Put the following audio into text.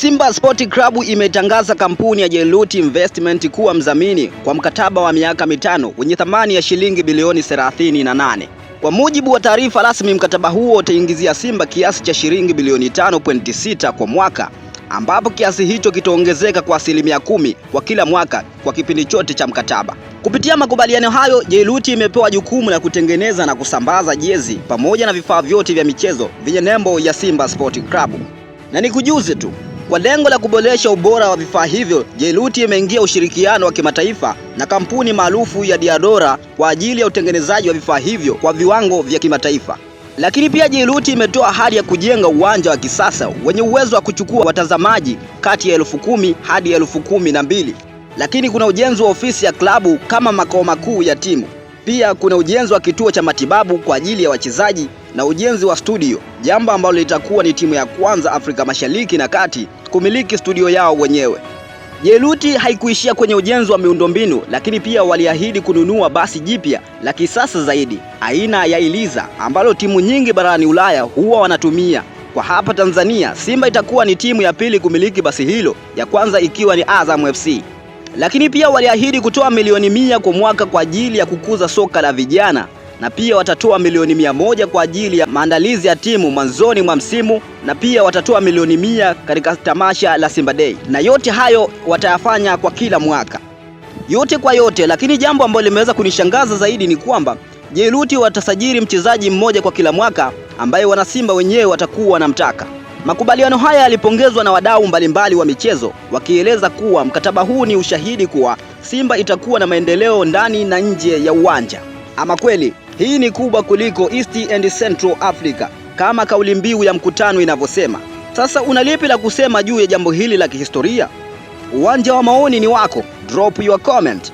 Simba Sport Club imetangaza kampuni ya Jailuti Investment kuwa mdhamini kwa mkataba wa miaka 5 wenye thamani ya shilingi bilioni 38. Kwa mujibu wa taarifa rasmi, mkataba huo utaingizia Simba kiasi cha shilingi bilioni 5.6 kwa mwaka, ambapo kiasi hicho kitaongezeka kwa 10% kwa kila mwaka kwa kipindi chote cha mkataba. Kupitia makubaliano hayo, Jailuti imepewa jukumu la kutengeneza na kusambaza jezi pamoja na vifaa vyote vya michezo vyenye nembo ya Simba Sport Club. Na nikujuze tu, kwa lengo la kuboresha ubora wa vifaa hivyo, Jailuti imeingia ushirikiano wa kimataifa na kampuni maarufu ya Diadora kwa ajili ya utengenezaji wa vifaa hivyo kwa viwango vya kimataifa. Lakini pia Jailuti imetoa ahadi ya kujenga uwanja wa kisasa wenye uwezo wa kuchukua watazamaji kati ya 10,000 hadi 12,000. Lakini kuna ujenzi wa ofisi ya klabu kama makao makuu ya timu. Pia kuna ujenzi wa kituo cha matibabu kwa ajili ya wachezaji na ujenzi wa studio, jambo ambalo litakuwa ni timu ya kwanza Afrika Mashariki na Kati kumiliki studio yao wenyewe. Jailuti haikuishia kwenye ujenzi wa miundombinu, lakini pia waliahidi kununua basi jipya la kisasa zaidi aina ya Eliza ambalo timu nyingi barani Ulaya huwa wanatumia. Kwa hapa Tanzania, Simba itakuwa ni timu ya pili kumiliki basi hilo, ya kwanza ikiwa ni Azam FC. Lakini pia waliahidi kutoa milioni 100 kwa mwaka kwa ajili ya kukuza soka la vijana, na pia watatoa milioni 100 kwa ajili ya maandalizi ya timu mwanzoni mwa msimu, na pia watatoa milioni 100 katika tamasha la Simba Day, na yote hayo watayafanya kwa kila mwaka. Yote kwa yote, lakini jambo ambalo limeweza kunishangaza zaidi ni kwamba Jailuti watasajili mchezaji mmoja kwa kila mwaka ambaye wanasimba wenyewe watakuwa wanamtaka. Makubaliano haya yalipongezwa na wadau mbalimbali wa michezo, wakieleza kuwa mkataba huu ni ushahidi kuwa Simba itakuwa na maendeleo ndani na nje ya uwanja. Ama kweli, hii ni kubwa kuliko East and Central Africa kama kauli mbiu ya mkutano inavyosema. Sasa unalipi la kusema juu ya jambo hili la kihistoria? Uwanja wa maoni ni wako. Drop your comment.